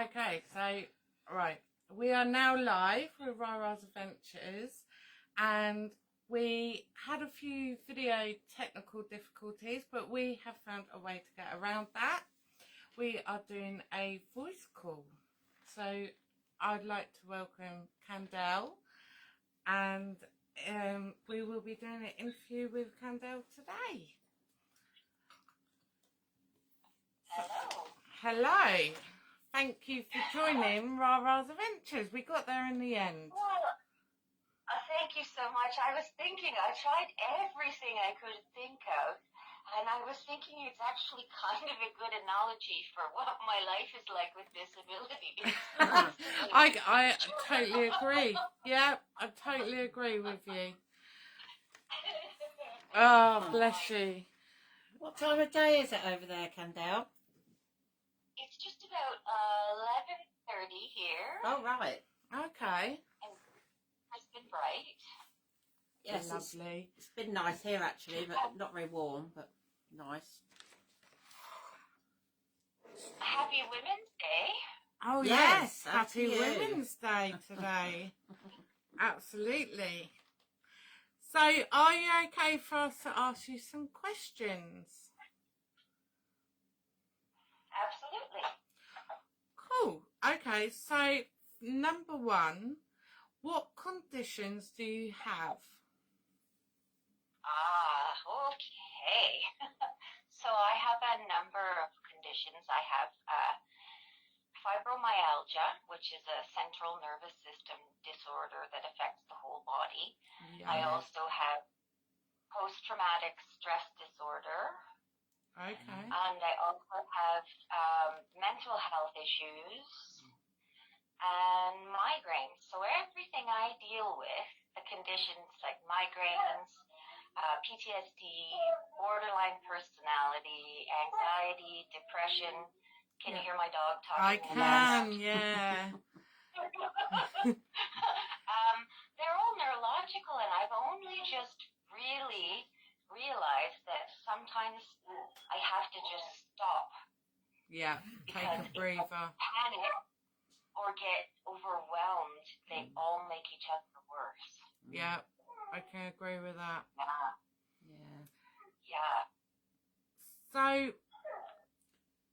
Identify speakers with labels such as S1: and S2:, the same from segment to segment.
S1: Okay, so, right, we are now live with Rarars Adventures, and we had a few video technical difficulties, but we have found a way to get around that. We are doing a voice call. So I'd like to welcome Candelle, and we will be doing an interview with Candelle today.
S2: Hello.
S1: Hello. Thank you for joining Rarars Adventures. We got there in the end.
S2: Well, thank you so much. I was thinking, I tried everything I could think of, and I was thinking it's actually kind of a good analogy for what my life is like with disabilities.
S1: I totally agree. Yeah, I totally agree with you. Oh, bless you.
S3: What time of day is it over there, Candelle?
S2: It's just about 11:30 here.
S3: Oh, right.
S1: Okay.
S2: And it's been bright.
S3: Yes,
S1: lovely.
S3: It's been nice here, actually, but not very warm, but nice.
S2: Happy Women's Day.
S1: Oh,
S3: Yes,
S1: Happy
S3: you.
S1: Women's Day today. Absolutely. So, are you okay for us to ask you some questions?
S2: Absolutely.
S1: Cool. Okay, so number one, what conditions do you have?
S2: Okay. So I have a number of conditions. I have fibromyalgia, which is a central nervous system disorder that affects the whole body.
S1: Yeah.
S2: I also have post-traumatic stress disorder.
S1: Okay.
S2: And I also have mental health issues and migraines. So everything I deal with, the conditions like migraines, PTSD, borderline personality, anxiety, depression. Can you hear my dog
S1: I
S2: talking?
S1: can, yeah.
S2: They're all neurological, and I've only just really realized that sometimes I have to just stop.
S1: Yeah, take a breather.
S2: If I panic or get overwhelmed, they all make each other worse.
S1: Yeah, I can agree with that.
S2: Yeah.
S1: So,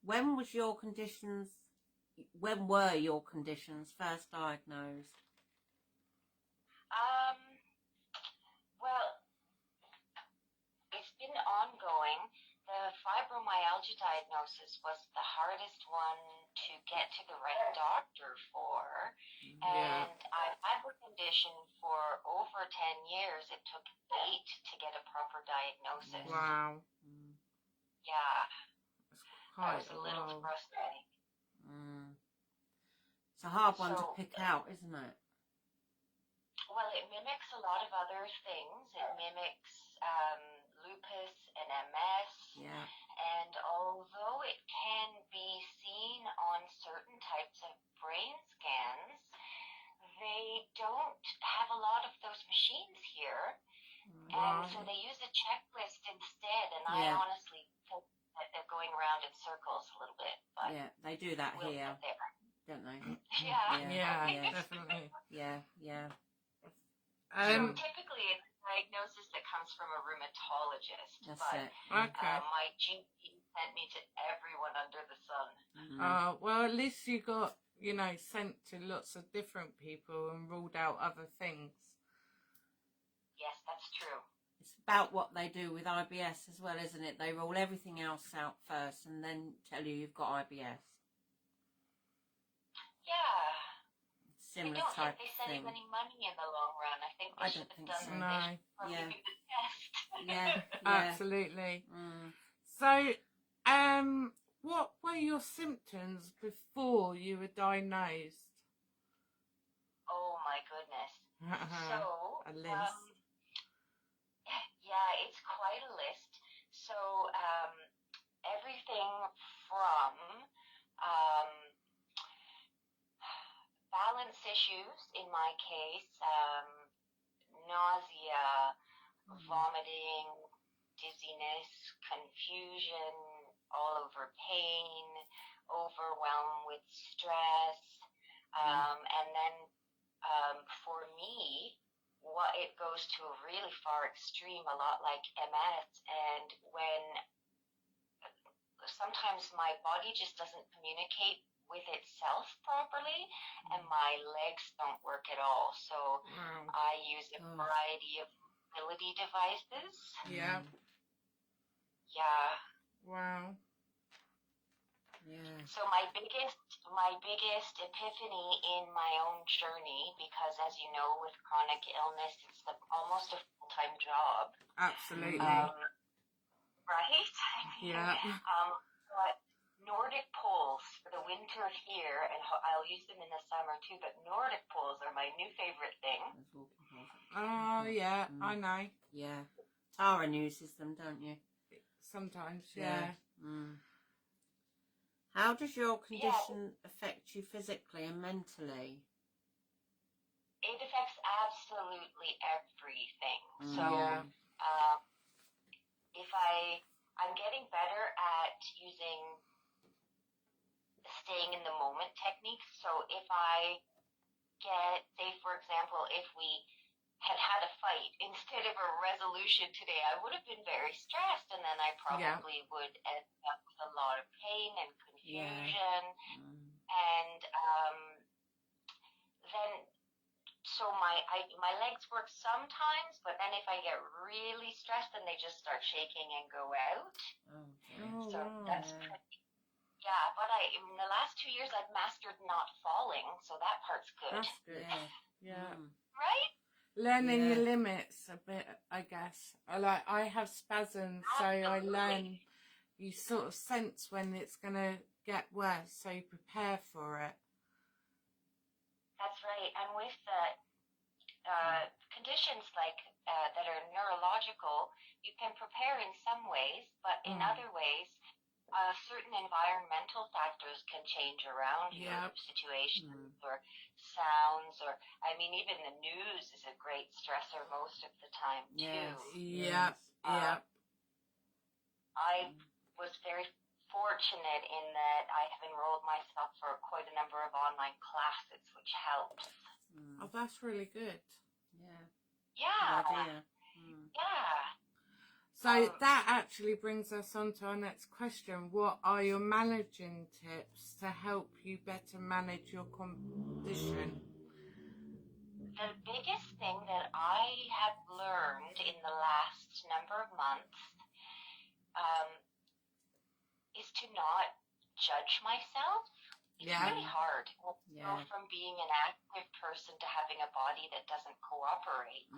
S3: when were your conditions first diagnosed?
S2: Well, it's been ongoing. The fibromyalgia diagnosis was the hardest one to get to the right doctor for.
S1: Yeah.
S2: And I've had the condition for over 10 years. It took 8 to get a proper diagnosis.
S1: Wow.
S2: Yeah.
S1: That
S2: was a little frustrating.
S3: It's a hard one to pick out, isn't it?
S2: Well, it mimics a lot of other things. It mimics lupus and MS.
S3: Yeah.
S2: And although it can be seen on certain types of brain scans, they don't have a lot of those machines here. And so they use a checklist instead. And I honestly think that they're going around in circles a little bit. But
S3: yeah, they do that
S2: we'll
S3: here,
S2: get there.
S3: don't they?
S1: Yeah, definitely.
S3: Yeah.
S2: So typically it's a diagnosis that comes from a rheumatologist.
S3: That's
S2: but,
S3: it.
S1: Okay.
S2: My GP sent me to everyone under the sun.
S1: Well, at least you got, sent to lots of different people and ruled out other things.
S2: Yes, that's true.
S3: It's about what they do with IBS as well, isn't it? They rule everything else out first and then tell you you've got IBS.
S2: Yeah.
S3: Similar
S2: I don't
S3: type
S2: think they save
S3: thing.
S2: any money in the long run. I think they should have done
S1: No.
S2: they should probably do the test.
S3: Yeah.
S1: Absolutely. So, what were your symptoms before you were diagnosed?
S2: Oh my goodness. So,
S1: a list.
S2: Yeah, it's quite a list. So, everything from balance issues, in my case, nausea, vomiting, dizziness, confusion, all over pain, overwhelmed with stress. And then for me, what it goes to a really far extreme, a lot like MS, and when sometimes my body just doesn't communicate with itself properly, and my legs don't work at all. So I use a variety of mobility devices.
S1: Yeah.
S2: Yeah.
S1: Wow.
S3: Yeah.
S2: So my biggest epiphany in my own journey, because as you know, with chronic illness, it's almost a full-time job.
S1: Absolutely.
S2: Right?
S1: Yeah.
S2: But Nordic poles for the winter here, and I'll use them in the summer too, but Nordic poles are my new favorite thing.
S1: Oh, yeah, I know.
S3: Yeah. Tara uses them, don't you?
S1: Sometimes, yeah.
S3: How does your condition affect you physically and mentally?
S2: It affects absolutely everything. So, if I'm getting better at using staying in the moment techniques. So if I get, say for example, if we had a fight, instead of a resolution today, I would have been very stressed, and then I probably would end up with a lot of pain and confusion. And then so my legs work sometimes, but then if I get really stressed, then they just start shaking and go out. That's pretty. Yeah, but in the last 2 years I've mastered not falling, so that part's good.
S1: That's good. Yeah.
S2: Right?
S1: Learning your limits a bit, I guess. I have spasms, so I learn. You sort of sense when it's gonna get worse, so you prepare for it.
S2: That's right. And with the conditions like that are neurological, you can prepare in some ways, but in other ways, certain environmental factors can change around your situations or sounds, or I mean, even the news is a great stressor most of the time too. I was very fortunate in that I have enrolled myself for quite a number of online classes, which helps.
S1: Oh, that's really good.
S2: Yeah.
S1: So that actually brings us on to our next question. What are your managing tips to help you better manage your condition?
S2: The biggest thing that I have learned in the last number of months is to not judge myself. It's really hard to go from being an active person to having a body that doesn't cooperate.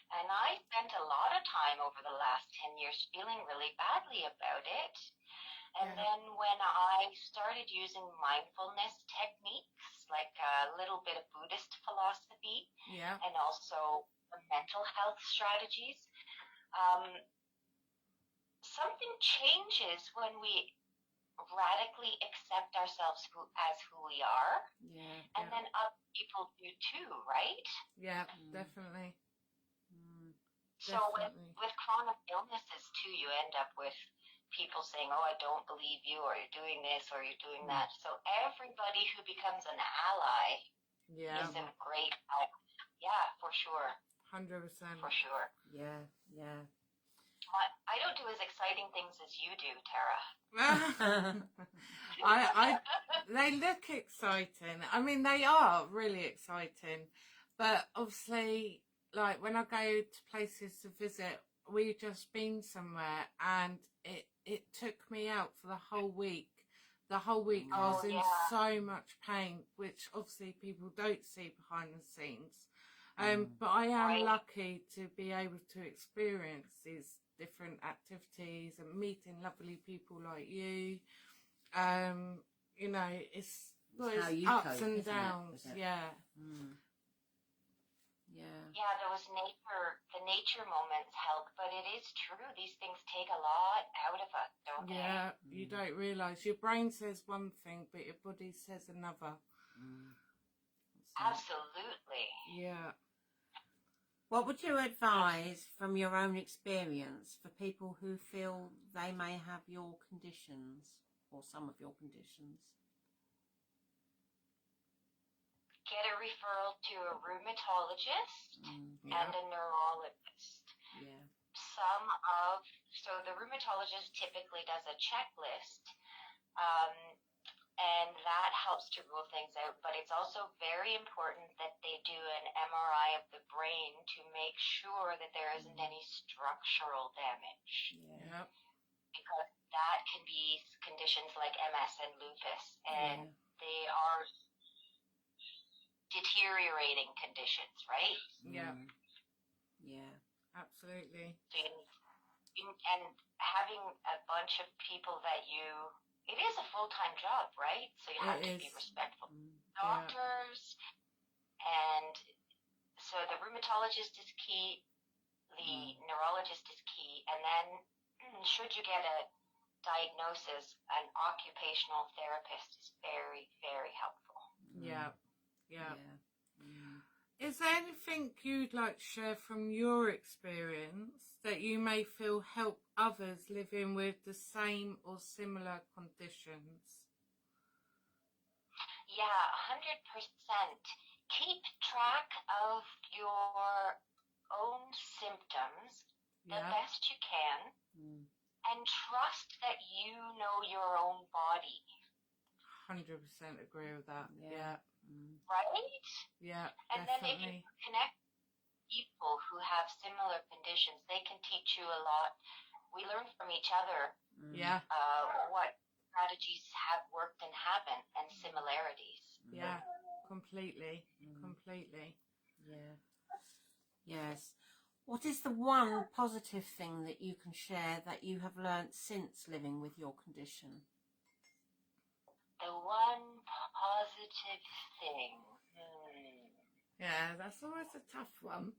S2: And I spent a lot of time over the last 10 years feeling really badly about it. And then when I started using mindfulness techniques, like a little bit of Buddhist philosophy, and also mental health strategies, something changes when we radically accept ourselves as who we are, and then other people do too, right?
S1: Yeah, definitely.
S2: So with chronic illnesses too, you end up with people saying, "Oh, I don't believe you," or "You're doing this," or "You're doing that." So everybody who becomes an ally is a great help. Yeah, for sure.
S1: 100%.
S2: For sure.
S3: Yeah.
S2: I don't do as exciting things as you do, Tara.
S1: They look exciting. I mean, they are really exciting. But obviously, like when I go to places to visit, we've just been somewhere and it took me out for the whole week. The whole week I was in so much pain, which obviously people don't see behind the scenes. But I am lucky to be able to experience these different activities and meeting lovely people like you. You know, it's ups and downs. Yeah.
S2: Yeah, the nature moments help, but it is true. These things take a lot out of us, don't they?
S1: Yeah, you don't realise. Your brain says one thing, but your body says another.
S2: Absolutely.
S1: Yeah.
S3: What would you advise from your own experience for people who feel they may have your conditions? or some of your conditions?
S2: Get a referral to a rheumatologist and a neurologist.
S3: Yeah.
S2: So the rheumatologist typically does a checklist, and that helps to rule things out. But it's also very important that they do an MRI of the brain to make sure that there isn't any structural damage.
S3: Yeah.
S2: Because that can be conditions like MS and lupus, and they are deteriorating conditions, right?
S1: Yeah.
S3: Yeah.
S1: Absolutely.
S2: So and having a bunch of people that it is a full-time job, right? So you have to be respectful. Doctors, and so the rheumatologist is key, the neurologist is key, and then should you get a diagnosis, an occupational therapist is very, very helpful.
S1: Yeah. Is there anything you'd like to share from your experience that you may feel help others living with the same or similar conditions?
S2: Yeah, 100%. Keep track of your own symptoms the best you can, and trust that you know your own body.
S1: 100% agree with that. Yeah.
S2: Right?
S1: Yeah,
S2: and
S1: definitely.
S2: Then if you connect people who have similar conditions, they can teach you a lot. We learn from each other.
S1: Yeah.
S2: What strategies have worked and haven't, and similarities.
S1: Yeah, completely.
S3: Yeah. Yes. What is the one positive thing that you can share that you have learnt since living with your condition?
S2: The one positive thing.
S1: Yeah, that's always a tough one.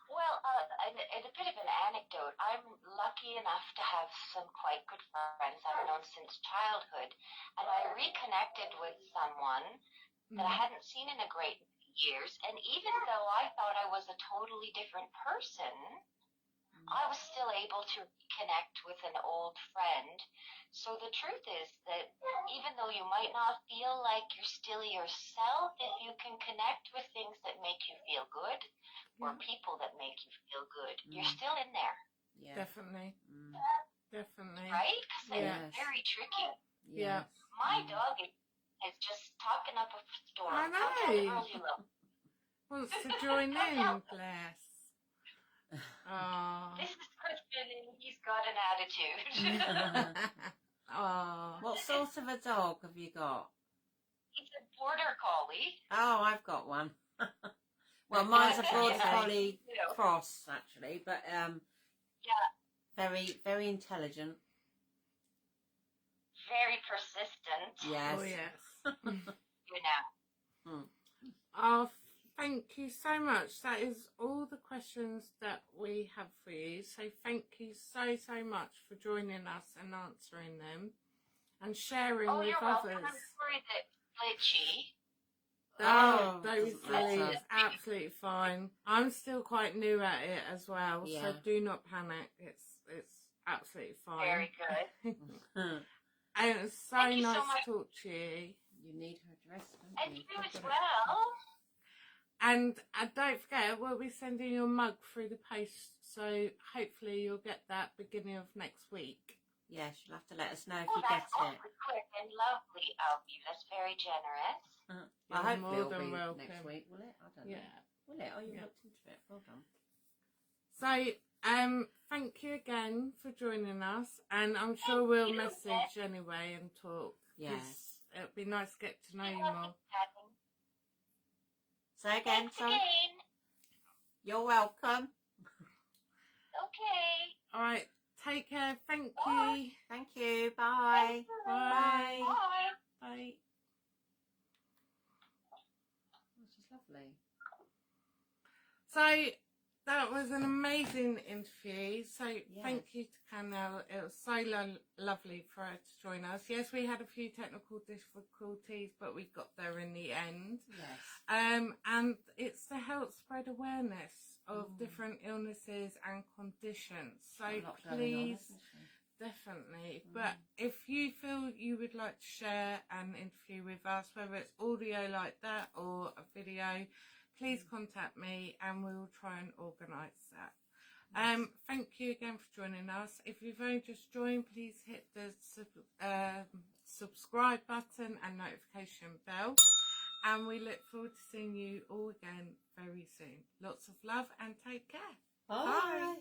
S2: Well, and a bit of an anecdote. I'm lucky enough to have some quite good friends I've known since childhood, and I reconnected with someone that I hadn't seen in a great years, and even though I thought I was a totally different person, I was still able to connect with an old friend. So the truth is that even though you might not feel like you're still yourself, if you can connect with things that make you feel good, or people that make you feel good, you're still in there.
S3: Yeah.
S1: Definitely. Definitely.
S2: Right?
S1: Yeah.
S2: It's very tricky.
S1: Yeah.
S2: My dog is just talking up a storm.
S1: I know.
S2: Don't tell the girls you love.
S1: Wants to join in, bless. Oh.
S2: This is Christian and he's got an attitude.
S1: Oh.
S3: What sort of a dog have you got?
S2: He's a border collie.
S3: Oh, I've got one. Well, mine's a border collie cross, actually, but very, very intelligent.
S2: Very persistent.
S3: Yes.
S1: Oh, yes.
S2: You know.
S1: Oh, thank you so much. That is all the questions that we have for you. So thank you so, so much for joining us and answering them and sharing with
S2: you're
S1: others.
S2: welcome. I'm sorry that glitchy.
S1: Oh, don't silly. It's absolutely fine. I'm still quite new at it as well, so do not panic. It's absolutely fine.
S2: Very good.
S1: And it was so
S2: Thank you
S1: nice
S2: so much.
S1: to talk to you.
S3: You need her address, don't
S2: And
S3: you?
S2: you as well.
S1: And don't forget, we'll be sending your mug through the post, so hopefully you'll get that beginning of next week.
S3: Yes, you'll have to let us know if you get
S2: That's
S3: it.
S2: awfully quick and lovely of you. That's very generous.
S3: Well,
S1: You're
S3: hopefully
S1: more
S3: it'll
S1: than
S3: be
S1: welcome.
S3: next week, will it? I don't know. Will it? Oh, you looked into it. Well done.
S1: So, thank you again for joining us, and I'm sure we'll message anyway and talk.
S3: Yes.
S1: It'd be nice to get to know you more.
S3: Say again,
S2: Thanks
S3: sorry.
S2: again.
S3: You're welcome.
S2: Okay.
S1: All right, take care. Thank
S2: Bye.
S1: you.
S3: Thank you. Bye.
S1: Bye.
S2: Bye.
S1: Bye.
S3: This is lovely.
S1: So that was an amazing interview. So thank you to Candelle. It was so lovely for her to join us. Yes, we had a few technical difficulties, but we got there in the end.
S3: Yes.
S1: And it's to help spread awareness of different illnesses and conditions. So please definitely. But if you feel you would like to share an interview with us, whether it's audio like that or a video, please contact me and we'll try and organise that. Thank you again for joining us. If you've only just joined, please hit the subscribe button and notification bell. And we look forward to seeing you all again very soon. Lots of love and take care.
S3: Bye.